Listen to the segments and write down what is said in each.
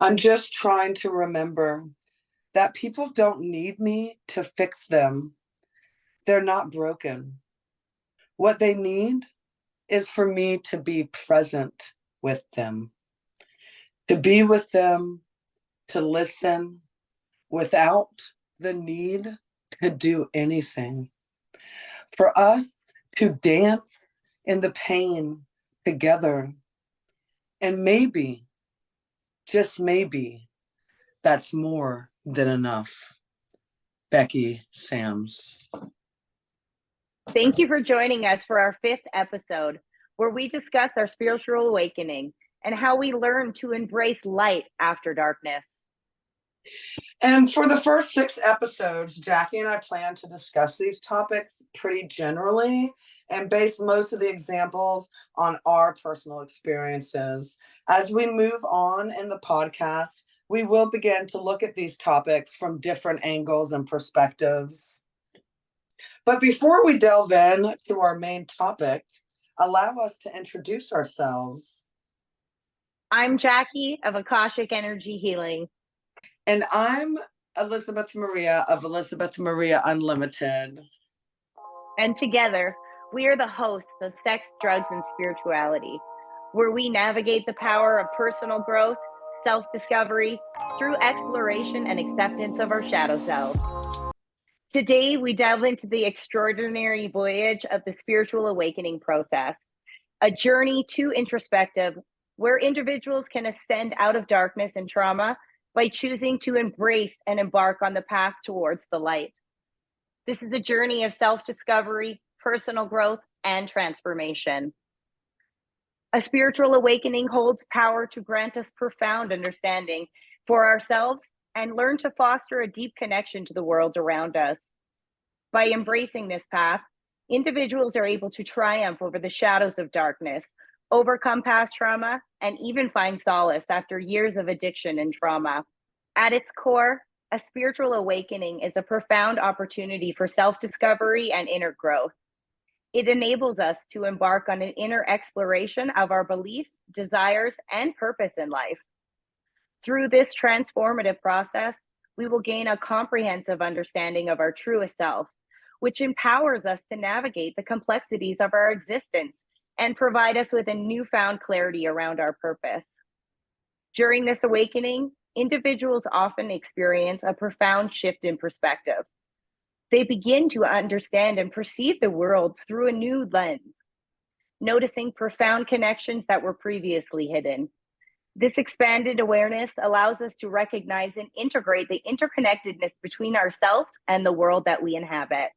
I'm just trying to remember that people don't need me to fix them. They're not broken. What they need is for me to be present with them, to be with them, to listen without the need to do anything, for us to dance in the pain together. And maybe, just maybe, that's more than enough. Becky Sams. Thank you for joining us for our 5th episode, where we discuss our spiritual awakening and how we learn to embrace light after darkness. And for the first 6 episodes, Jackie and I plan to discuss these topics pretty generally and base most of the examples on our personal experiences. As we move on in the podcast, we will begin to look at these topics from different angles and perspectives. But before we delve in to our main topic, allow us to introduce ourselves. I'm Jackie of Akashic Energy Healing. And I'm Elizabeth Maria of Elizabeth Maria Unlimited. And together, we are the hosts of Sex, Drugs, and Spirituality, where we navigate the power of personal growth, self-discovery, through exploration and acceptance of our shadow selves. Today, we delve into the extraordinary voyage of the spiritual awakening process, a journey to introspective, where individuals can ascend out of darkness and trauma by choosing to embrace and embark on the path towards the light. This is a journey of self-discovery, personal growth, and transformation. A spiritual awakening holds power to grant us profound understanding for ourselves and learn to foster a deep connection to the world around us. By embracing this path, individuals are able to triumph over the shadows of darkness, overcome past trauma, and even find solace after years of addiction and trauma. At its core, a spiritual awakening is a profound opportunity for self-discovery and inner growth. It enables us to embark on an inner exploration of our beliefs, desires, and purpose in life. Through this transformative process, we will gain a comprehensive understanding of our truest self, which empowers us to navigate the complexities of our existence and provide us with a newfound clarity around our purpose. During this awakening, individuals often experience a profound shift in perspective. They begin to understand and perceive the world through a new lens, noticing profound connections that were previously hidden. This expanded awareness allows us to recognize and integrate the interconnectedness between ourselves and the world that we inhabit.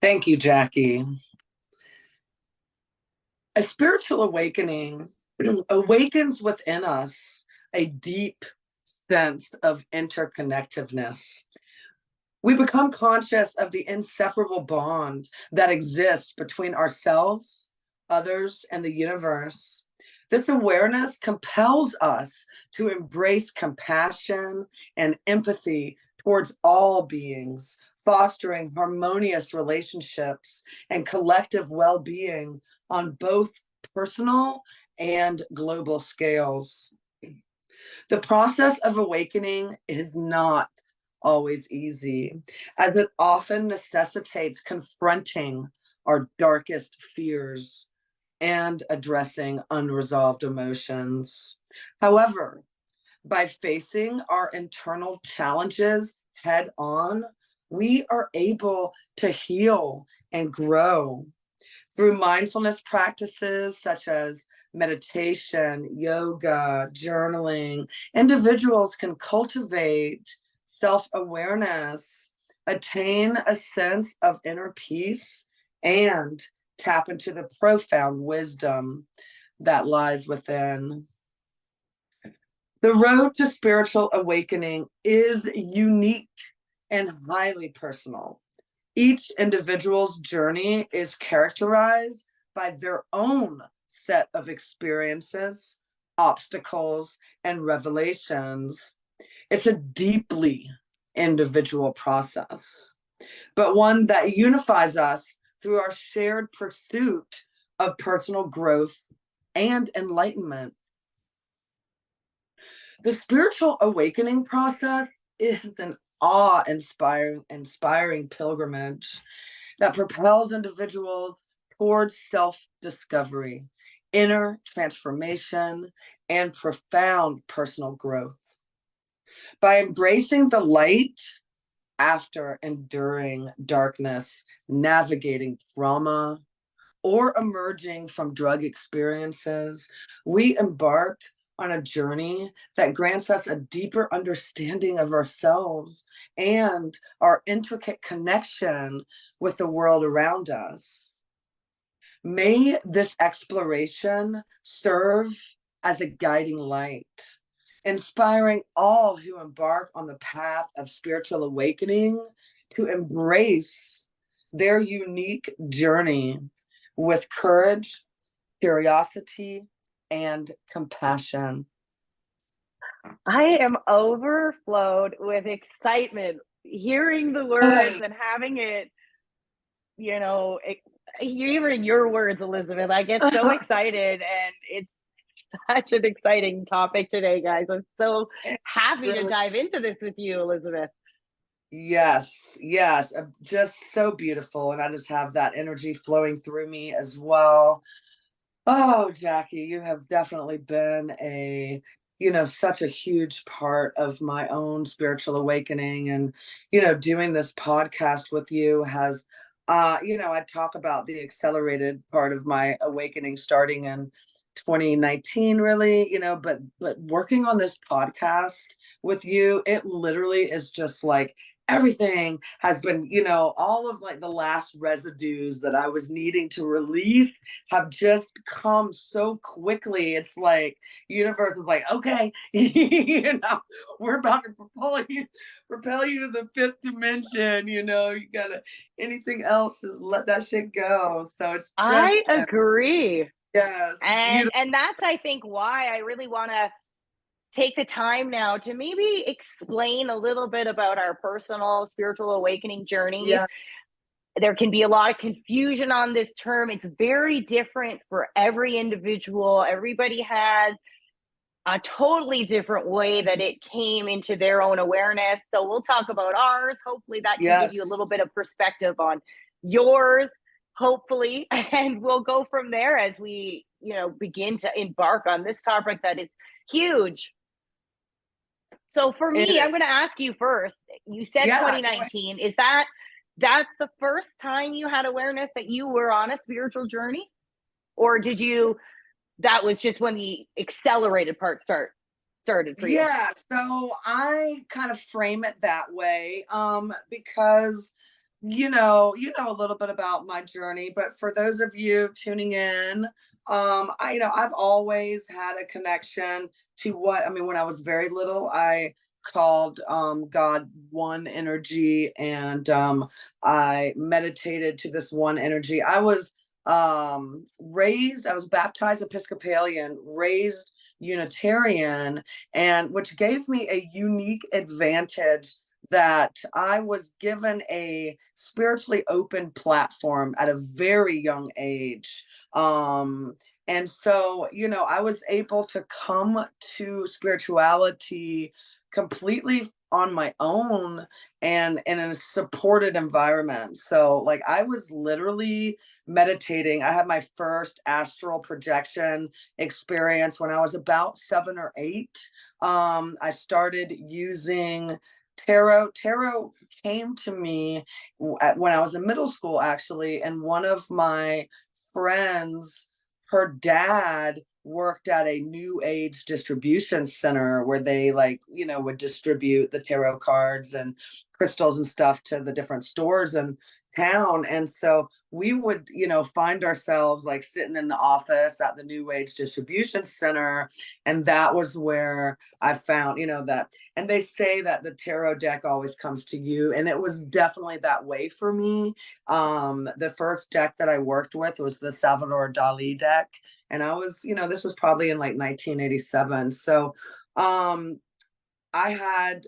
Thank you, Jackie. A spiritual awakening awakens within us a deep sense of interconnectedness. We become conscious of the inseparable bond that exists between ourselves, others, and the universe. This awareness compels us to embrace compassion and empathy towards all beings, fostering harmonious relationships and collective well-being on both personal and global scales. The process of awakening is not always easy, as it often necessitates confronting our darkest fears and addressing unresolved emotions. However, by facing our internal challenges head on, we are able to heal and grow. Through mindfulness practices such as meditation, yoga, journaling, individuals can cultivate self-awareness, attain a sense of inner peace, and tap into the profound wisdom that lies within. The road to spiritual awakening is unique and highly personal. Each individual's journey is characterized by their own set of experiences, obstacles, and revelations. It's a deeply individual process, but one that unifies us through our shared pursuit of personal growth and enlightenment. The spiritual awakening process is an awe-inspiring pilgrimage that propels individuals towards self-discovery, inner transformation, and profound personal growth. By embracing the light after enduring darkness, navigating trauma, or emerging from drug experiences, we embark on a journey that grants us a deeper understanding of ourselves and our intricate connection with the world around us. May this exploration serve as a guiding light, inspiring all who embark on the path of spiritual awakening to embrace their unique journey with courage, curiosity, and compassion. I am overflowed with excitement hearing the words and having it, you know, hearing your words, Elizabeth. I get so excited, and it's such an exciting topic today, guys. I'm so happy to Really, dive into this with you, Elizabeth. yes, yes, just so beautiful. And I just have that energy flowing through me as well. Oh, Jackie, you have definitely been such a huge part of my own spiritual awakening. And, doing this podcast with you has, I talk about the accelerated part of my awakening starting in 2019, really, but working on this podcast with you, it literally is just like everything has been, all of like the last residues that I was needing to release have just come so quickly. It's like universe is like, okay, we're about to propel you to the fifth dimension. You gotta anything else, just let that shit go. So it's just I agree. yes, And beautiful. and that's I think why I really want to take the time now to maybe explain a little bit about our personal spiritual awakening journeys. Yeah, There can be a lot of confusion on this term. It's very different for every individual. Everybody has a totally different way that it came into their own awareness. So we'll talk about ours. Hopefully, that can give you a yes. little bit of perspective on yours, hopefully. And we'll go from there as we, begin to embark on this topic that is huge. So for It me, I'm is. going to ask you first. You said Yeah, go ahead. 2019. That's the first time you had awareness that you were on a spiritual journey? Or did you that was just when the accelerated part started for you? Yeah, so I kind of frame it that way, because a little bit about my journey, but for those of you tuning in, I've always had a connection to when I was very little, I called God one energy, and I meditated to this one energy. I was baptized Episcopalian, raised Unitarian, and which gave me a unique advantage that I was given a spiritually open platform at a very young age. And so, I was able to come to spirituality completely on my own and in a supported environment. So, like, I was literally meditating. I had my first astral projection experience when I was about 7 or 8. I started using tarot. Tarot came to me when I was in middle school, actually, and one of my friends, her dad worked at a new age distribution center where they would distribute the tarot cards and crystals and stuff to the different stores in town. And so we would, find ourselves like sitting in the office at the new age distribution center. And that was where I found, that, and they say that the tarot deck always comes to you. And it was definitely that way for me. The first deck that I worked with was the Salvador Dali deck. And I was, this was probably in like 1987. So I had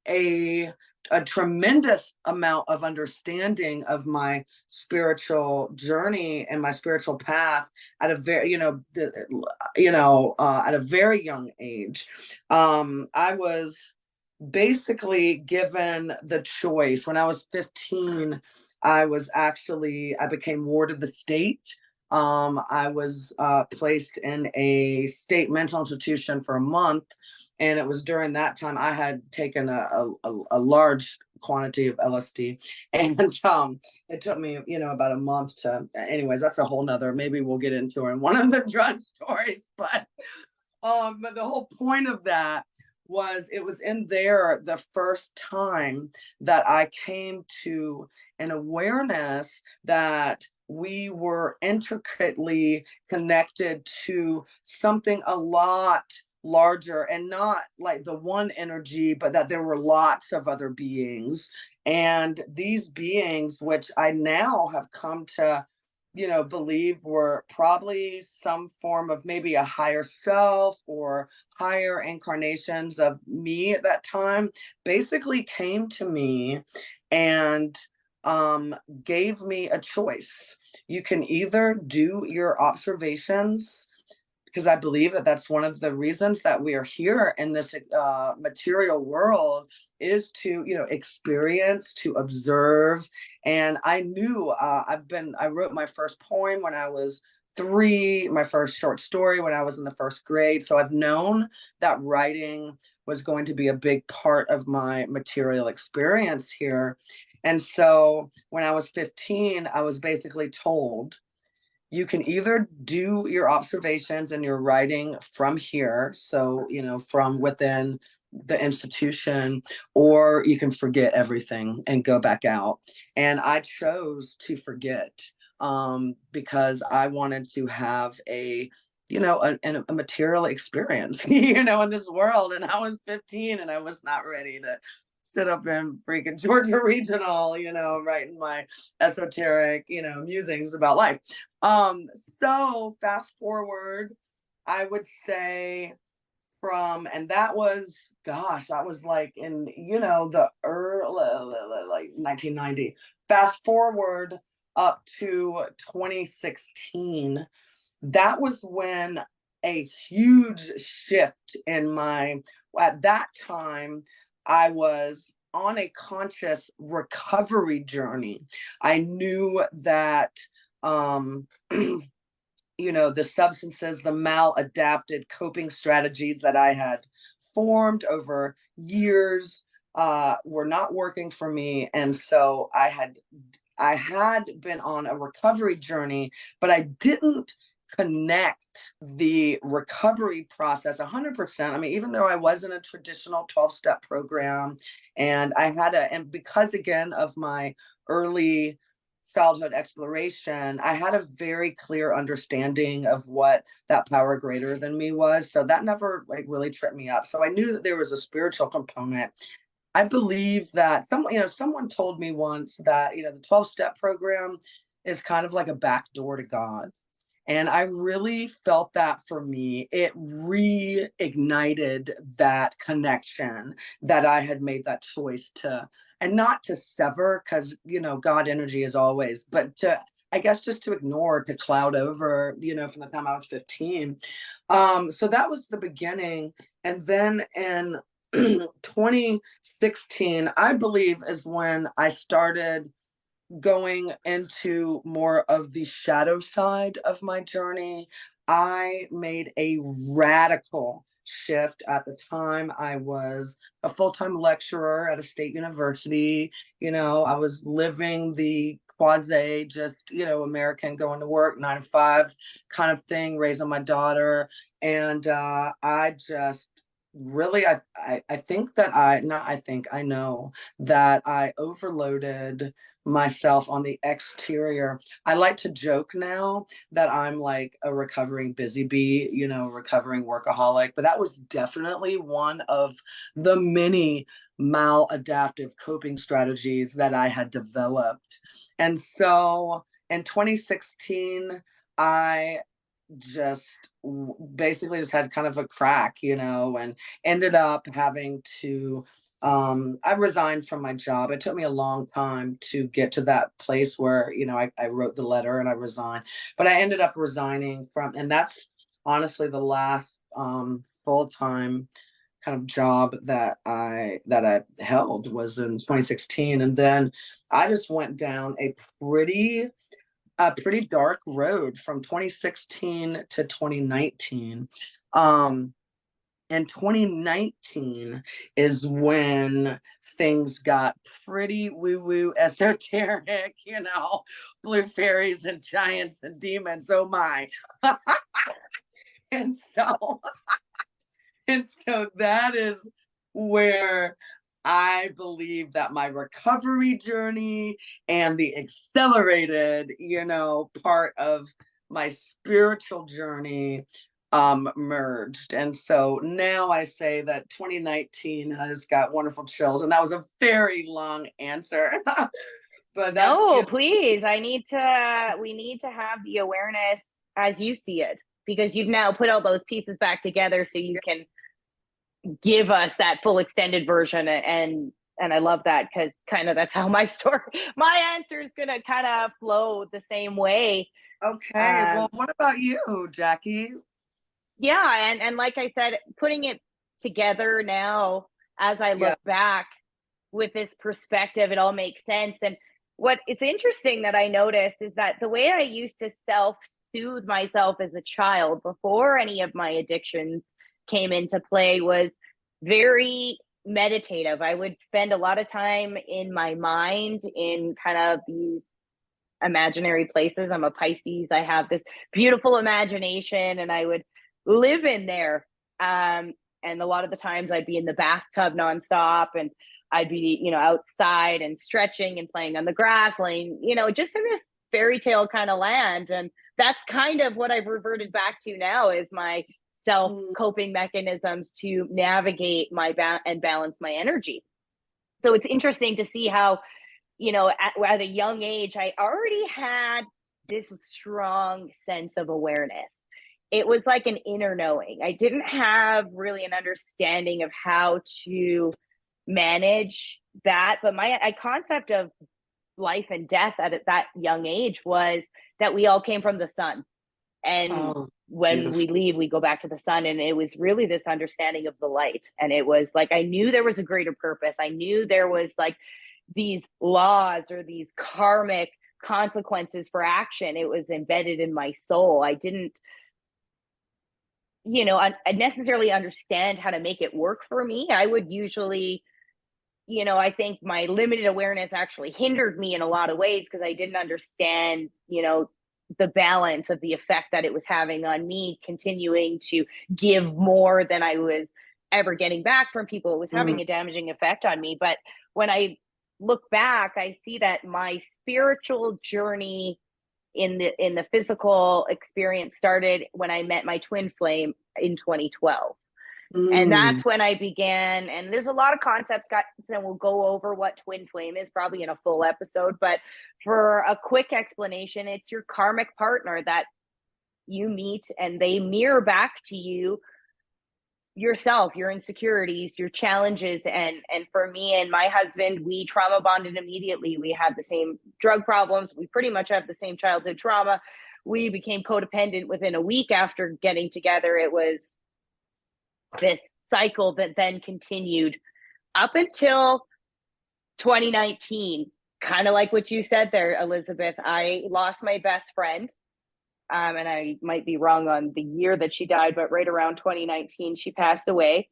a a tremendous amount of understanding of my spiritual journey and my spiritual path at a very, at a very young age. I was basically given the choice when I was 15. I became ward of the state. I was placed in a state mental institution for a month, and it was during that time I had taken a large quantity of LSD, and it took me, about a month to. Anyways, that's a whole nother. Maybe we'll get into it in one of the drug stories, but the whole point of that was it was in there the first time that I came to an awareness that we were intricately connected to something a lot larger, and not like the one energy, but that there were lots of other beings. And these beings, which I now have come to believe were probably some form of maybe a higher self or higher incarnations of me at that time, basically came to me and gave me a choice. You can either do your observations, because I believe that that's one of the reasons that we are here in this material world, is to, experience, to observe. And I knew I wrote my first poem when I was 3, my first short story when I was in the first grade. So I've known that writing was going to be a big part of my material experience here. And so when I was 15, I was basically told, you can either do your observations and your writing from here, so from within the institution, or you can forget everything and go back out. And I chose to forget, because I wanted to have a material experience in this world. And I was 15 and I was not ready to sit up in freaking Georgia Regional, writing my esoteric, musings about life. So fast forward, I would say and that was, gosh, that was like in, the early, like 1990. Fast forward up to 2016. That was when a huge shift at that time, I was on a conscious recovery journey. I knew that, the substances, the maladapted coping strategies that I had formed over years were not working for me. And so I had been on a recovery journey, but I didn't connect the recovery process 100%. I mean, even though I was in a traditional 12-step program, and and because again of my early childhood exploration, I had a very clear understanding of what that power greater than me was. So that never like really tripped me up. So I knew that there was a spiritual component. I believe that someone told me once that, the 12-step program is kind of like a back door to God. And I really felt that for me. It reignited that connection that I had made that choice to, and not to sever, because, God energy is always, but to, I guess, just to ignore, to cloud over, from the time I was 15. So that was the beginning. And then in 2016, I believe, is when I started going into more of the shadow side of my journey. I made a radical shift. At the time, I was a full-time lecturer at a state university. I was living the quasi just, American going to work 9 to 5 kind of thing, raising my daughter. And I just really, I think that I know that I overloaded myself on the exterior. I like to joke now that I'm like a recovering busy bee, recovering workaholic, but that was definitely one of the many maladaptive coping strategies that I had developed. And so in 2016, I just basically just had kind of a crack, and ended up having to I resigned from my job. It took me a long time to get to that place where, I wrote the letter and I resigned, but I ended up resigning from, and that's honestly the last full-time kind of job that I held was in 2016. And then I just went down a pretty dark road from 2016 to 2019. And 2019 is when things got pretty woo woo esoteric, blue fairies and giants and demons. Oh my. and so and so that is where I believe that my recovery journey and the accelerated, part of my spiritual journey merged. And so now I say that 2019 has got wonderful chills. And that was a very long answer. But that's No, please. We need to have the awareness as you see it, because you've now put all those pieces back together so you can give us that full extended version. And I love that, because kind of that's how my answer is going to kind of flow the same way. okay. Well, what about you, Jackie? Yeah. And like I said, putting it together now, as I Yeah. look back with this perspective, it all makes sense. And what it's interesting that I noticed is that the way I used to self-soothe myself as a child before any of my addictions came into play was very meditative. I would spend a lot of time in my mind in kind of these imaginary places. I'm a Pisces. I have this beautiful imagination and I would live in there. And a lot of the times I'd be in the bathtub nonstop, and I'd be, outside and stretching and playing on the grass, laying, just in this fairy tale kind of land. And that's kind of what I've reverted back to now is my self coping mechanisms to navigate and balance my energy. So it's interesting to see how, at a young age, I already had this strong sense of awareness. It was like an inner knowing. I didn't have really an understanding of how to manage that, but my concept of life and death at that young age was that we all came from the sun, and Oh, when we beautiful. leave we go back to the sun. And it was really this understanding of the light, and it was like I knew there was a greater purpose. I knew there was like these laws or these karmic consequences for action. It was embedded in my soul. I didn't I necessarily understand how to make it work for me. I would usually, I think my limited awareness actually hindered me in a lot of ways because I didn't understand, the balance of the effect that it was having on me, continuing to give more than I was ever getting back from people. It was Mm, having a damaging effect on me. But when I look back, I see that my spiritual journey in the physical experience started when I met my twin flame in 2012. And mm, that's when I began. And there's a lot of concepts, and we'll go over what twin flame is probably in a full episode. But for a quick explanation, it's your karmic partner that you meet, and they mirror back to you yourself, your insecurities, your challenges. And for me and my husband, we trauma bonded immediately. We had the same drug problems. We pretty much have the same childhood trauma. We became codependent within a week after getting together. It was this cycle that then continued up until 2019. Kind of like what you said there, Elizabeth. I lost my best friend. And I might be wrong on the year that she died, but right around 2019, she passed away.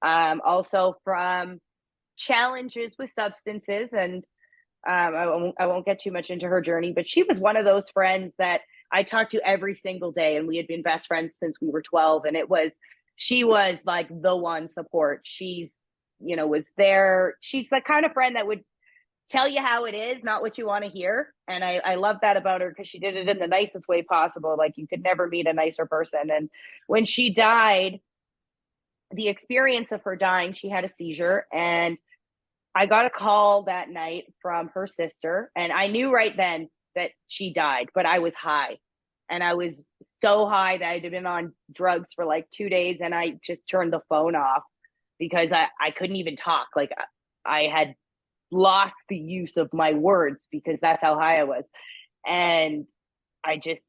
Also from challenges with substances. And I won't get too much into her journey, but she was one of those friends that I talked to every single day. And we had been best friends since we were 12. And she was like the one support. She's, was there. She's the kind of friend that would tell you how it is, not what you want to hear. And I love that about her, because she did it in the nicest way possible. Like you could never meet a nicer person. And when she died, the experience of her dying, she had a seizure. And I got a call that night from her sister. And I knew right then that she died, but I was high. And I was so high that I'd been on drugs for like 2 days. And I just turned the phone off because I couldn't even talk. Like I had lost the use of my words because that's how high I was. And I just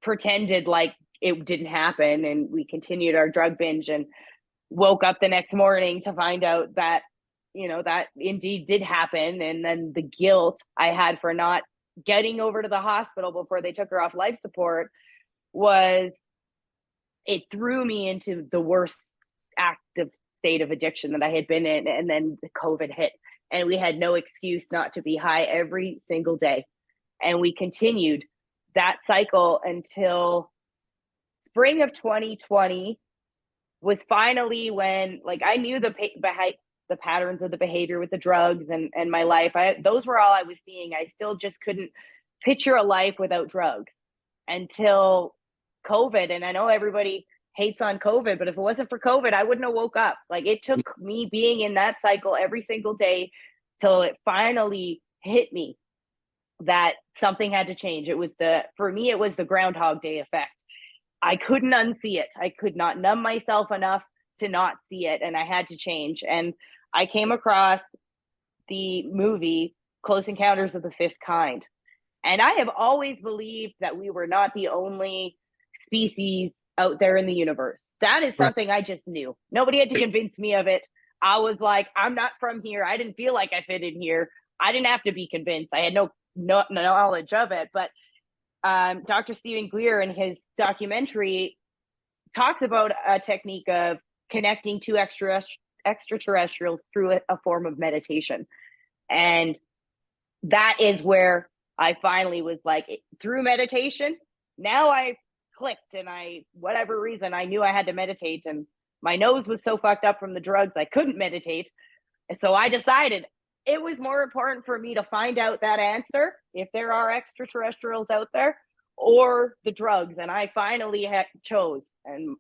pretended like it didn't happen. And we continued our drug binge and woke up the next morning to find out that, that indeed did happen. And then the guilt I had for not getting over to the hospital before they took her off life support it threw me into the worst active state of addiction that I had been in. And then the COVID hit, and we had no excuse not to be high every single day. And we continued that cycle until spring of 2020 was finally when, like, I knew the patterns of the behavior with the drugs and my life. Those were all I was seeing. I still just couldn't picture a life without drugs until COVID. And I know everybody hates on COVID, but if it wasn't for COVID, I wouldn't have woke up. Like, it took me being in that cycle every single day till it finally hit me that something had to change. For me, it was the Groundhog Day effect. I couldn't unsee it. I could not numb myself enough to not see it, and I had to change. And I came across the movie Close Encounters of the Fifth Kind. And I have always believed that we were not the only species out there in the universe. That is something I just knew. Nobody had to convince me of it. I was like, I'm not from here. I didn't feel like I fit in here. I didn't have to be convinced. I had no knowledge of it. But Dr. Stephen Greer in his documentary talks about a technique of connecting to extraterrestrials through a form of meditation. And that is where I finally was like, through meditation, now I clicked, and whatever reason, I knew I had to meditate, and my nose was so fucked up from the drugs, I couldn't meditate. And so I decided it was more important for me to find out that answer, if there are extraterrestrials out there, or the drugs. And I finally chose. And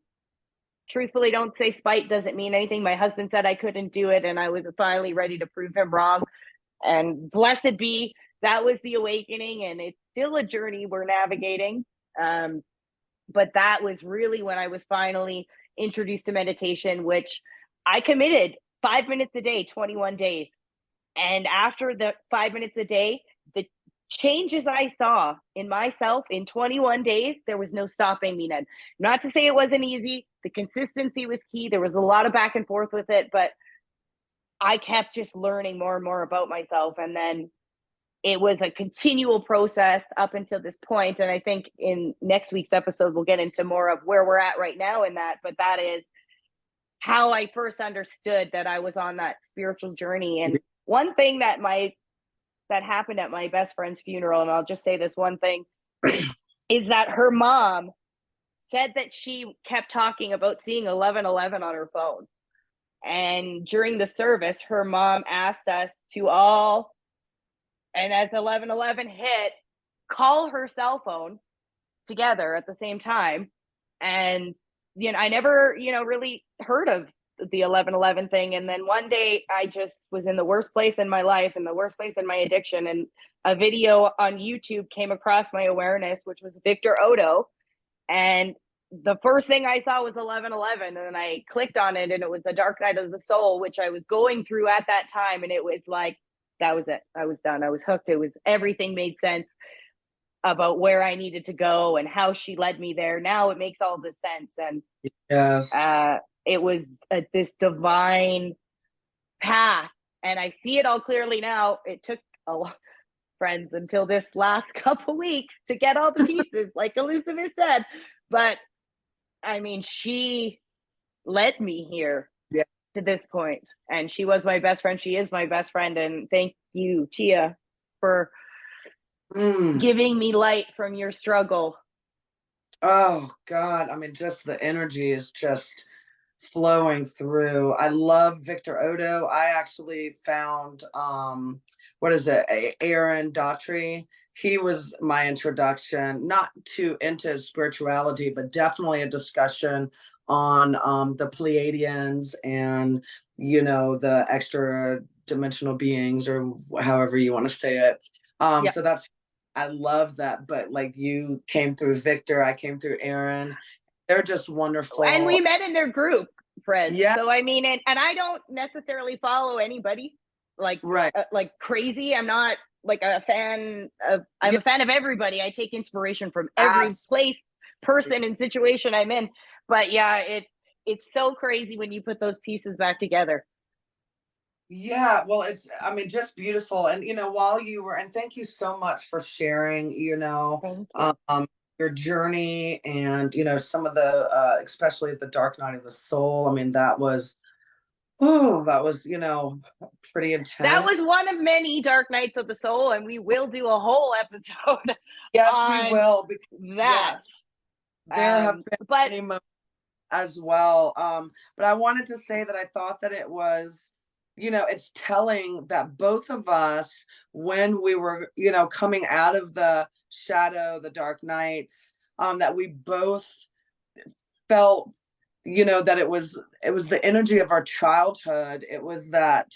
truthfully, don't say spite doesn't mean anything. My husband said I couldn't do it, and I was finally ready to prove him wrong. And blessed be, that was the awakening, and it's still a journey we're navigating. But that was really when I was finally introduced to meditation, which I committed 5 minutes a day, 21 days. And after the 5 minutes a day, the changes I saw in myself in 21 days, there was no stopping me then. Not to say it wasn't easy. The consistency was key. There was a lot of back and forth with it, but I kept just learning more and more about myself. And then it was a continual process up until this point. And I think in next week's episode, we'll get into more of where we're at right now in that. But that is how I first understood that I was on that spiritual journey. And one thing that happened at my best friend's funeral, and I'll just say this one thing, is that her mom said that she kept talking about seeing 1111 on her phone. And during the service, her mom asked us to all, and as 1111 hit, call her cell phone together at the same time. And, I never, really heard of the 1111 thing. And then one day I just was in the worst place in my life and the worst place in my addiction. And a video on YouTube came across my awareness, which was Victor Odo. And the first thing I saw was 1111. And then I clicked on it, and it was The Dark Night of the Soul, which I was going through at that time. And it was like, that was it. I was done. I was hooked. Everything made sense about where I needed to go and how she led me there. Now it makes all the sense. And Yes. it was this divine path. And I see it all clearly now. It took a lot, friends, until this last couple weeks to get all the pieces, like Elizabeth said. But I mean, she led me here to this point, and she was my best friend. She is my best friend. And thank you, Tia, for giving me light from your struggle. Oh God. I mean, just the energy is just flowing through. I love Victor Odo. I actually found Aaron Daughtry. He was my introduction, not into spirituality, but definitely a discussion on the Pleiadians and the extra dimensional beings, or however you want to say it. So I love that. But like, you came through Victor, I came through Aaron. They're just wonderful. And we met in their group, friends. Yeah. So I mean, and I don't necessarily follow anybody. Right. like crazy. I'm not like a fan of, I'm Yeah, a fan of everybody. I take inspiration from every absolutely. place, person, and situation I'm in. But yeah, it's so crazy when you put those pieces back together. Yeah, well, I mean, just beautiful. And, while you were, and thank you so much for sharing, Thank you. your journey and, some of the, especially the dark night of the soul. I mean, that was, pretty That was intense. one of many dark nights of the soul, and we will do a whole episode Yes, we on will. that. Yes, there have been But many moments as well. But I wanted to say that I thought that it was, it's telling that both of us, when we were, coming out of the shadow, the dark nights, that we both felt, that it was the energy of our childhood. It was that,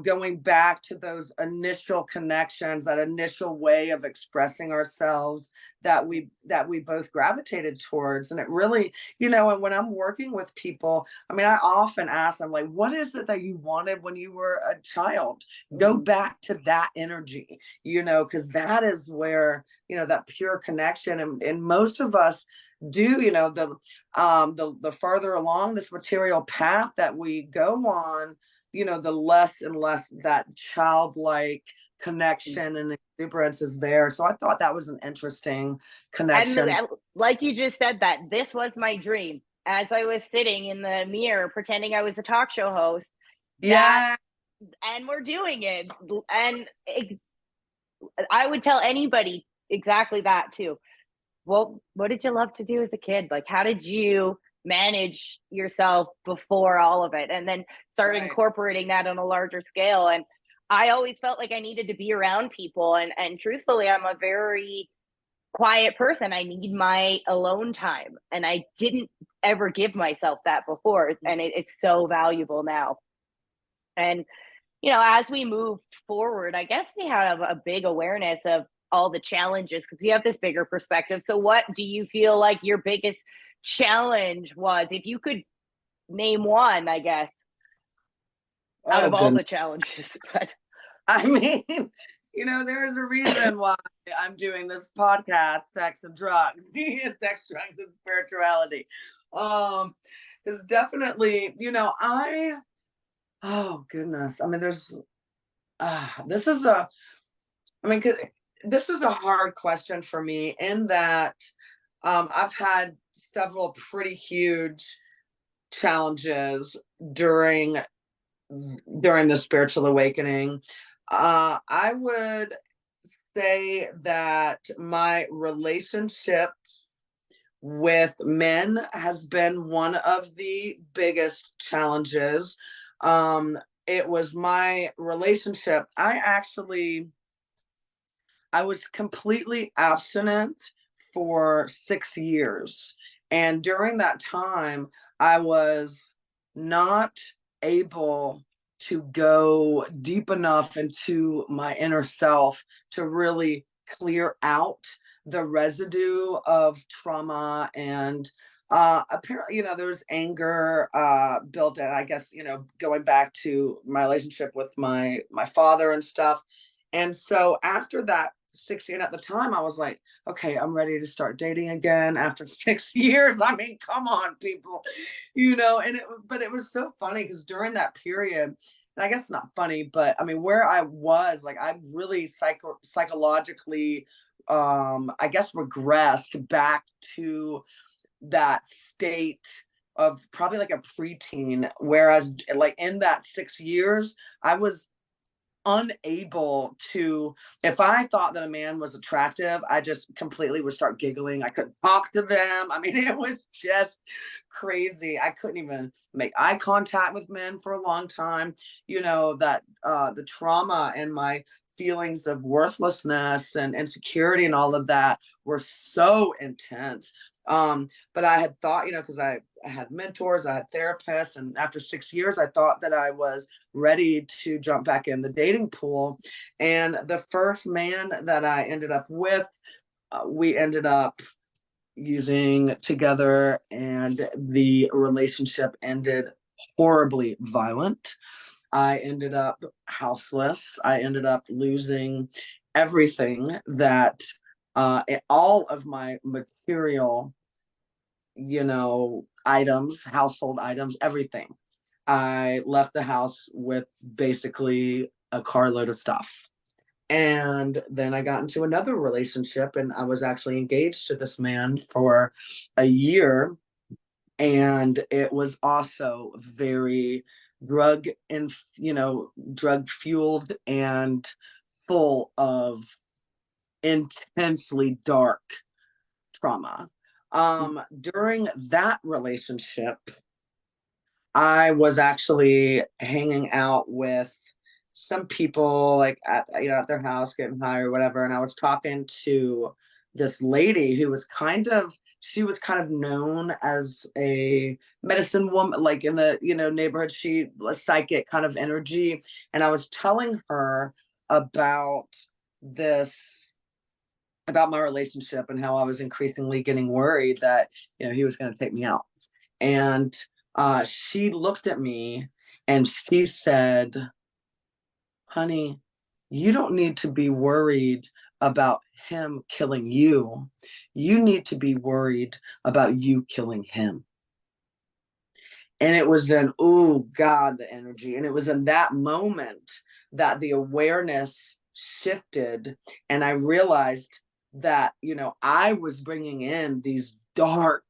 going back to those initial connections, that initial way of expressing ourselves, that we both gravitated towards. And it really, and when I'm working with people, I mean, I often ask them, like, what is it that you wanted when you were a child? Go mhm. back to that energy, because that is where, that pure connection. And most of us do, the farther along this material path that we go on, the less and less that childlike connection and exuberance is there. So I thought that was an interesting And connection. like you just said, that this was my dream. As I was sitting in the mirror pretending I was a talk show host, that, Yeah. and we're doing it. And I would tell anybody exactly that too. Well, what did you love to do as a kid? Like, how did you manage yourself before all of it? And then start Right. incorporating that on a larger scale. And I always felt like I needed to be around people. And truthfully, I'm a very quiet person. I need my alone time. And I didn't ever give myself that before. And it's so valuable now. And as we move forward, I guess we have a big awareness of all the challenges because we have this bigger perspective. So, what do you feel like your biggest challenge was? If you could name one, I guess, out Oh, of all goodness. the challenges, but I mean, there's a reason why I'm doing this podcast, Sex and Drugs, Sex, Drugs, and Spirituality. Is definitely, oh goodness. I mean, this is I mean, this is a hard question for me in that I've had several pretty huge challenges during the spiritual awakening. I would say that my relationships with men has been one of the biggest challenges. It was my relationship. I was completely abstinent for 6 years. And during that time, I was not able to go deep enough into my inner self to really clear out the residue of trauma. And apparently, there was anger built in, I guess, going back to my relationship with my father and stuff. And so after that 6 years, at the time, I was like, okay, I'm ready to start dating again after 6 years. I mean, come on, people, but it was so funny because during that period, and I guess not funny, but I mean, where I was, like, I really psychologically, I guess, regressed back to that state of probably like a preteen. Whereas, like, in that 6 years, I was unable to, if I thought that a man was attractive, I just completely would start giggling. I couldn't talk to them. I mean, it was just crazy. I couldn't even make eye contact with men for a long time. That the trauma and my feelings of worthlessness and insecurity and all of that were so intense. But I had thought, because I had mentors, I had therapists, and after 6 years, I thought that I was ready to jump back in the dating pool. And the first man that I ended up with, we ended up using together, and the relationship ended horribly violent. I ended up houseless. I ended up losing everything that, all of my material, items, household items, everything. I left the house with basically a carload of stuff. And then I got into another relationship, and I was actually engaged to this man for a year. And it was also very drug and, drug fueled and full of intensely dark trauma. During that relationship, I was actually hanging out with some people like at their house getting high or whatever, and I was talking to this lady who was she was kind of known as a medicine woman, like in the neighborhood. She was psychic kind of energy, and I was telling her about this about my relationship and how I was increasingly getting worried that he was going to take me out. And she looked at me and she said, honey, you don't need to be worried about him killing you. You need to be worried about you killing him. And it was then, oh God, the energy. And it was in that moment that the awareness shifted. And I realized that, I was bringing in these dark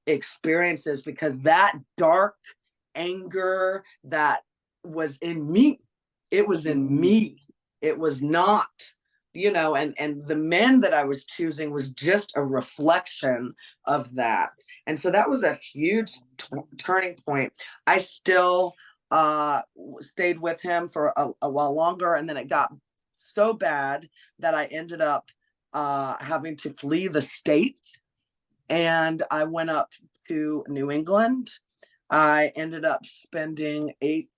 experiences because that dark anger that was in me, it was in me. It was not, and the men that I was choosing was just a reflection of that. And so that was a huge turning point. I still stayed with him for a while longer, and then it got so bad that I ended up having to flee the state, and I went up to New England. I ended up spending 8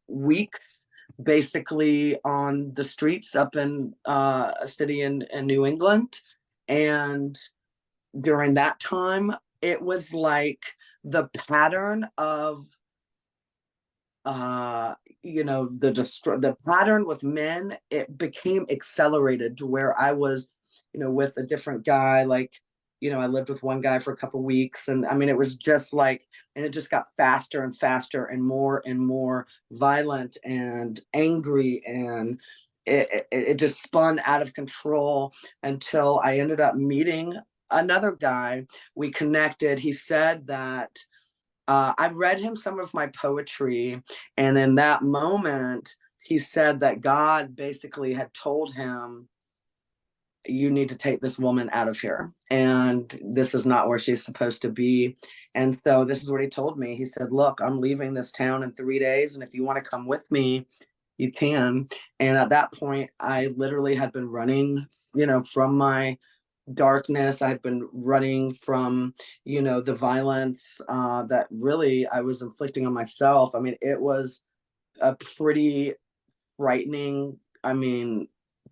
weeks basically on the streets up in a city in New England. And during that time, it was like the pattern of the pattern with men, it became accelerated to where I was with a different guy. Like, I lived with one guy for a couple of weeks, and I mean, it was just like, and it just got faster and faster and more violent and angry, and it just spun out of control until I ended up meeting another guy. We connected. He said that I read him some of my poetry, and in that moment, he said that God basically had told him, you need to take this woman out of here, and this is not where she's supposed to be. And so this is what he told me. He said, look, I'm leaving this town in 3 days, and if you want to come with me, you can. And at that point, I literally had been running, from my darkness. I'd been running from, the violence that really I was inflicting on myself. I mean, it was a pretty frightening,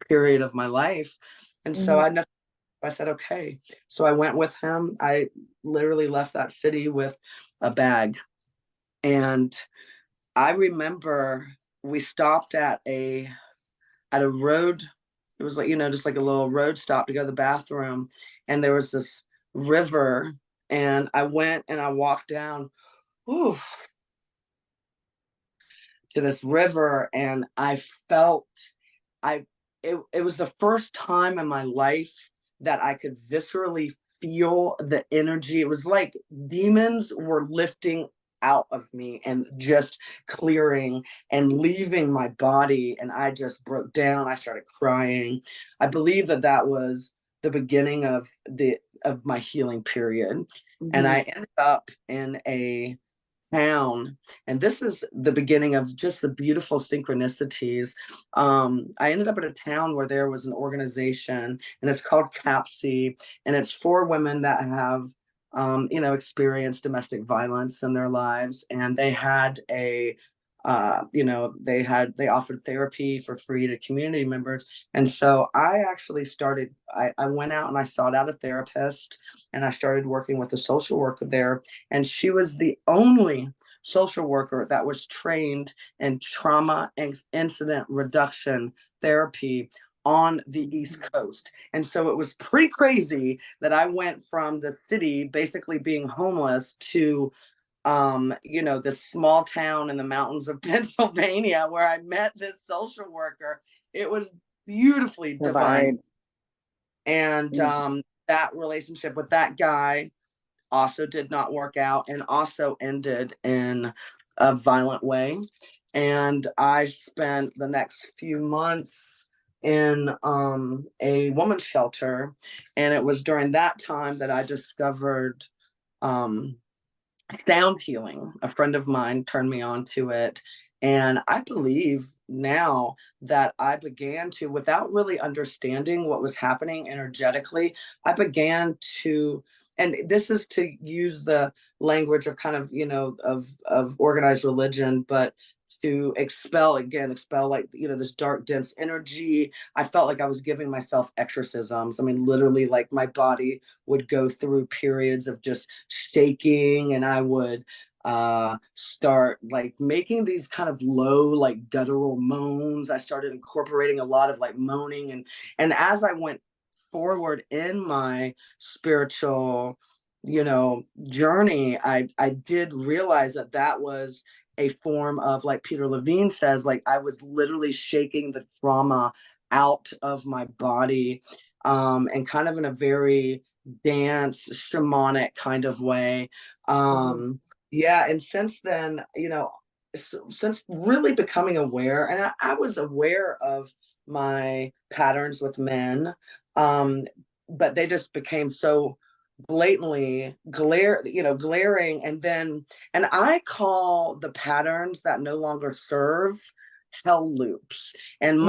period of my life. And so I said, okay. So I went with him. I literally left that city with a bag. And I remember we stopped at a road. It was like, just like a little road stop to go to the bathroom. And there was this river. And I went and I walked down to this river, and I felt it was the first time in my life that I could viscerally feel the energy. It was like demons were lifting out of me and just clearing and leaving my body, and I just broke down. I started crying. I believe that was the beginning of my healing period. And I ended up in a town, and this is the beginning of just the beautiful synchronicities. I ended up in a town where there was an organization, and it's called CAPSI, and it's for women that have experienced domestic violence in their lives. And they had a They offered therapy for free to community members. And so I actually I went out and I sought out a therapist, and I started working with a social worker there. And she was the only social worker that was trained in trauma and incident reduction therapy on the East Coast. And so it was pretty crazy that I went from the city basically being homeless to this small town in the mountains of Pennsylvania where I met this social worker. It was beautifully divine. And that relationship with that guy also did not work out, and also ended in a violent way. And I spent the next few months in a woman's shelter. And it was during that time that I discovered sound healing. A friend of mine turned me on to it. And I believe now that I began to, without really understanding what was happening energetically, I began to, and this is to use the language of kind of, of organized religion, but to expel like, this dark, dense energy. I felt like I was giving myself exorcisms. I mean, literally, like my body would go through periods of just shaking, and I would start like making these kind of low, like guttural moans. I started incorporating a lot of like moaning, and as I went forward in my spiritual journey, I did realize that that was a form of, like Peter Levine says, like I was literally shaking the trauma out of my body, and kind of in a very dance shamanic kind of way. Yeah, and since then, since really becoming aware, and I was aware of my patterns with men, but they just became so blatantly glaring. And I call the patterns that no longer serve hell loops. And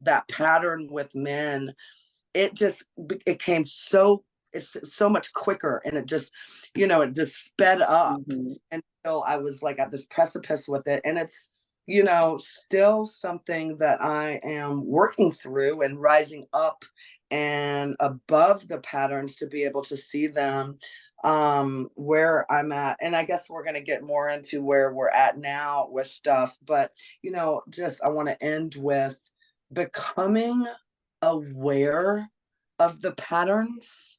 that pattern with men, it came it's so much quicker, and it just sped up until I was like at this precipice with it. And it's still something that I am working through and rising up and above the patterns to be able to see them where I'm at. And I guess we're going to get more into where we're at now with stuff, but just I want to end with becoming aware of the patterns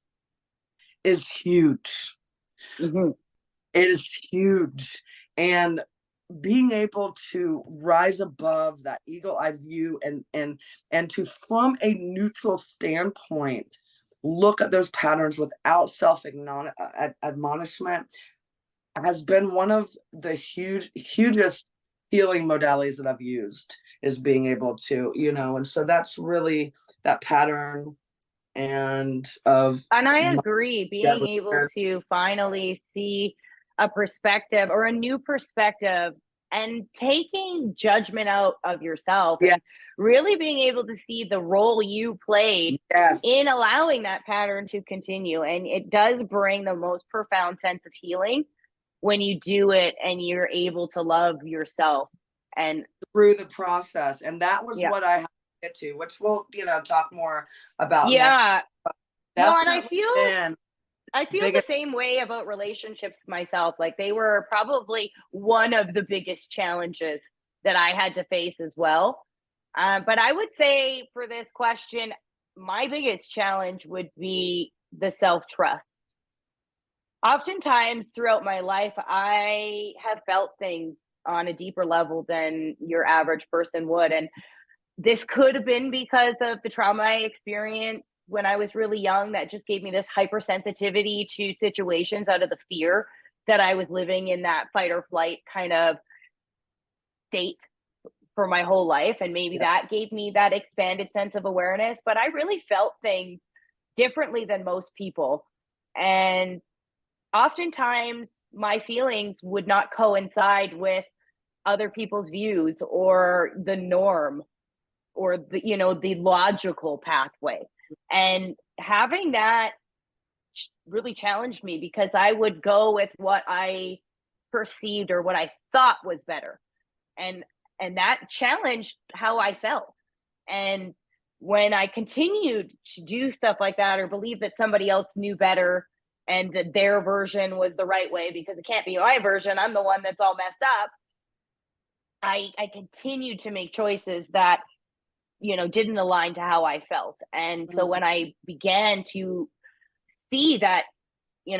is huge. It is huge. And being able to rise above that eagle eye view, and to, from a neutral standpoint, look at those patterns without self admonishment, has been one of the hugest healing modalities that I've used, is being able to, and so that's really that pattern and I agree, being able to finally see a perspective or a new perspective, and taking judgment out of yourself, and really being able to see the role you played in allowing that pattern to continue. And it does bring the most profound sense of healing when you do it and you're able to love yourself and through the process. And that was what I had to get to, which we'll talk more about next. Well, and I feel the same way about relationships myself. Like, they were probably one of the biggest challenges that I had to face as well. But I would say for this question, my biggest challenge would be the self-trust. Oftentimes throughout my life, I have felt things on a deeper level than your average person would. And this could have been because of the trauma I experienced when I was really young, that just gave me this hypersensitivity to situations out of the fear that I was living in that fight or flight kind of state for my whole life. And maybe that gave me that expanded sense of awareness. But I really felt things differently than most people. And oftentimes my feelings would not coincide with other people's views or the norm or the logical pathway. And having that really challenged me, because I would go with what I perceived or what I thought was better. and that challenged how I felt. And when I continued to do stuff like that, or believe that somebody else knew better and that their version was the right way, because it can't be my version, I'm the one that's all messed up, I continued to make choices that, didn't align to how I felt. And so when I began to see that, a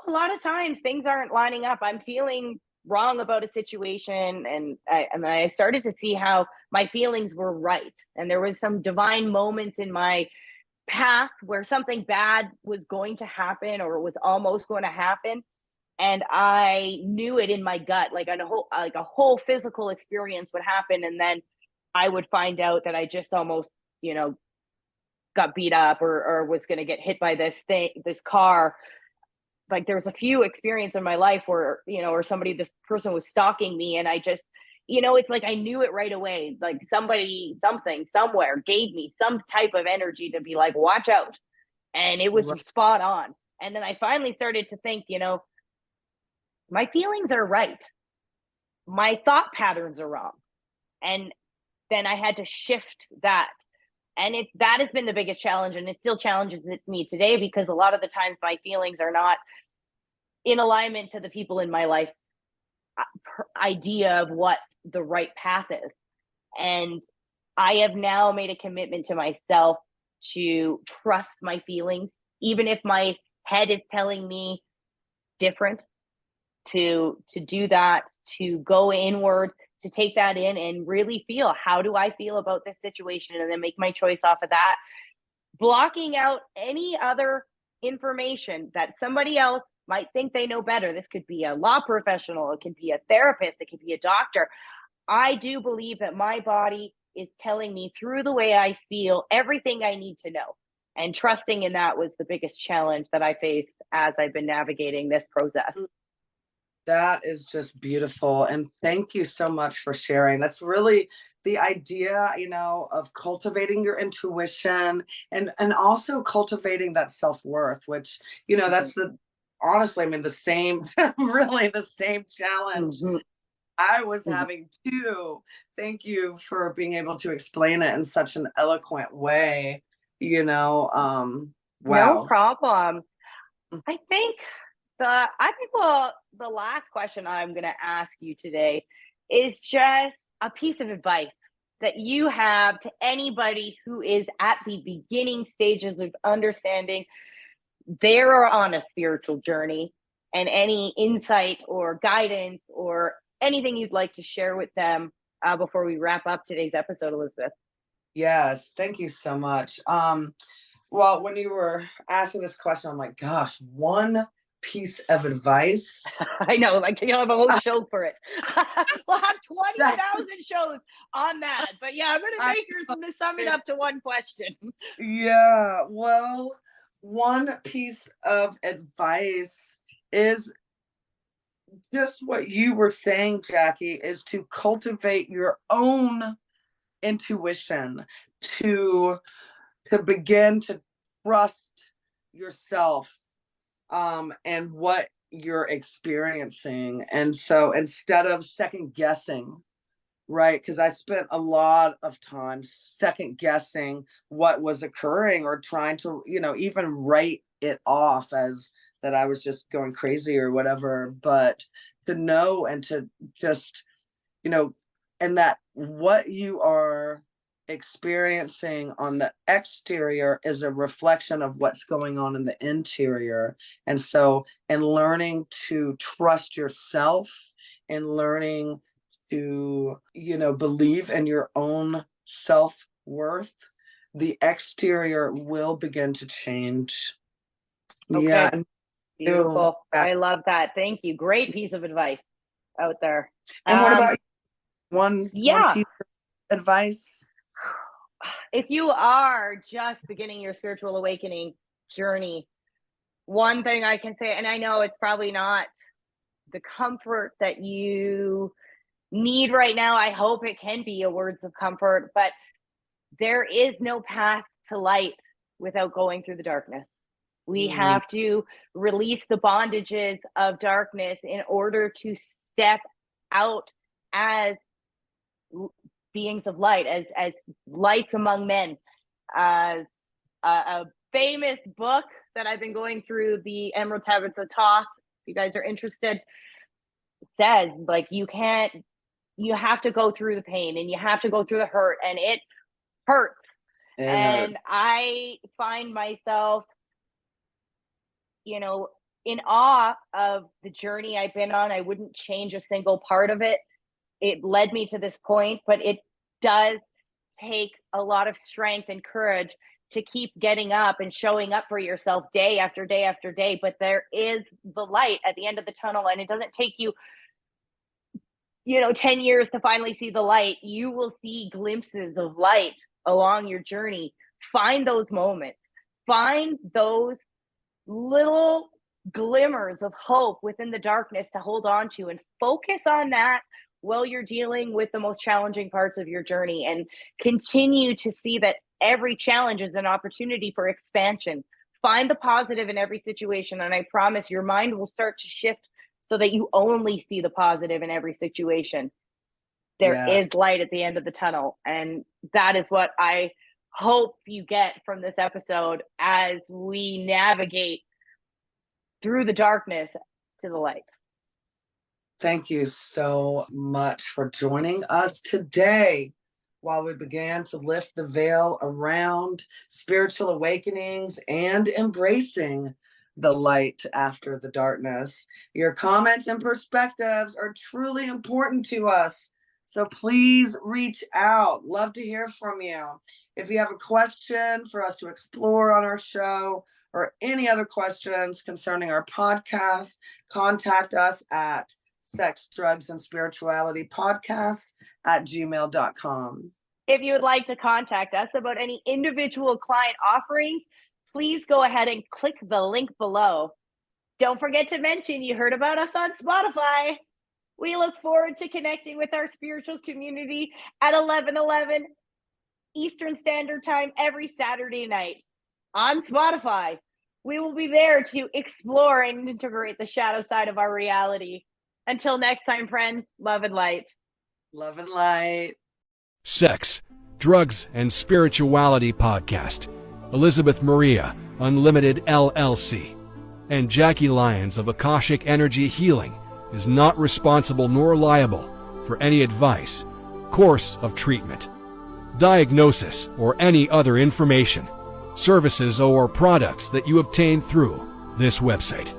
lot of times things aren't lining up, I'm feeling wrong about a situation, and I started to see how my feelings were right, and there was some divine moments in my path where something bad was going to happen, or was almost going to happen, and I knew it in my gut, like a whole physical experience would happen, and then I would find out that I just almost, got beat up, or was going to get hit by this car. Like, there was a few experiences in my life where, or this person was stalking me, and I just, it's like I knew it right away. Like, somebody, something, somewhere gave me some type of energy to be like, watch out. And it was Right. spot on. And then I finally started to think, my feelings are right. My thought patterns are wrong. And then I had to shift that. And that has been the biggest challenge. And it still challenges me today, because a lot of the times my feelings are not in alignment to the people in my life's idea of what the right path is. And I have now made a commitment to myself to trust my feelings, even if my head is telling me different, to do that, to go inward, to take that in and really feel, how do I feel about this situation, and then make my choice off of that, blocking out any other information that somebody else might think they know better. This could be a law professional, it could be a therapist, it could be a doctor. I do believe that my body is telling me through the way I feel everything I need to know. And trusting in that was the biggest challenge that I faced as I've been navigating this process. That is just beautiful. And thank you so much for sharing. That's really the idea, of cultivating your intuition, and also cultivating that self-worth, which, that's honestly, I mean, the same, really the same challenge Mm-hmm. I was Mm-hmm. having too. Thank you for being able to explain it in such an eloquent way, No wow. problem. I think the last question I'm going to ask you today is just a piece of advice that you have to anybody who is at the beginning stages of understanding they're on a spiritual journey, and any insight or guidance or anything you'd like to share with them before we wrap up today's episode, Elizabeth. Yes, thank you so much. Well, when you were asking this question, I'm like, gosh, one piece of advice. I know, like, you'll have a whole show for it. We'll have That 20,000 shows on that. But yeah, I'm going to I make her sum it up to one question. Yeah, well, one piece of advice is just what you were saying, Jackie, is to cultivate your own intuition, to begin to trust yourself, and what you're experiencing. And so instead of second guessing, right? Because I spent a lot of time second guessing what was occurring, or trying to, even write it off as that I was just going crazy or whatever. But to know, and to just, you know, and that what you are experiencing on the exterior is a reflection of what's going on in the interior. And so, and learning to trust yourself, and learning to, believe in your own self-worth, the exterior will begin to change. Yeah. Okay, And beautiful. I love that. Thank you. Great piece of advice out there. what about one Yeah, piece of advice? if you are just beginning your spiritual awakening journey, one thing I can say, and I know it's probably not the comfort that you need right now. I hope it can be a words of comfort, but there is no path to light without going through the darkness. We Mm, have to release the bondages of darkness in order to step out as beings of light, as lights among men. As a famous book that I've been going through, the Emerald Tablets of Thoth, if you guys are interested, says, like, you have to go through the pain, and you have to go through the hurt, and it hurts. And I find myself, in awe of the journey I've been on. I wouldn't change a single part of it. It led me to this point, but it does take a lot of strength and courage to keep getting up and showing up for yourself day after day after day. But there is the light at the end of the tunnel, and it doesn't take you 10 years to finally see the light. You will see glimpses of light along your journey. Find those moments, find those little glimmers of hope within the darkness to hold on to, and focus on that while you're dealing with the most challenging parts of your journey, and continue to see that every challenge is an opportunity for expansion. Find the positive in every situation, and I promise your mind will start to shift so that you only see the positive in every situation. There is light at the end of the tunnel, and that is what I hope you get from this episode as we navigate through the darkness to the light. Thank you so much for joining us today while we began to lift the veil around spiritual awakenings and embracing the light after the darkness. Your comments and perspectives are truly important to us, so please reach out. Love to hear from you. If you have a question for us to explore on our show, or any other questions concerning our podcast, contact us at Sex, Drugs, and Spirituality Podcast at gmail.com. If you would like to contact us about any individual client offerings, please go ahead and click the link below. Don't forget to mention you heard about us on Spotify. We look forward to connecting with our spiritual community at 11:11 Eastern Standard Time every Saturday night on Spotify. We will be there to explore and integrate the shadow side of our reality. Until next time, friends, love and light. Love and light. Sex, Drugs, and Spirituality Podcast. Elizabeth Maria, Unlimited LLC. And Jackie Lyons of Akashic Energy Healing is not responsible nor liable for any advice, course of treatment, diagnosis, or any other information, services, or products that you obtain through this website.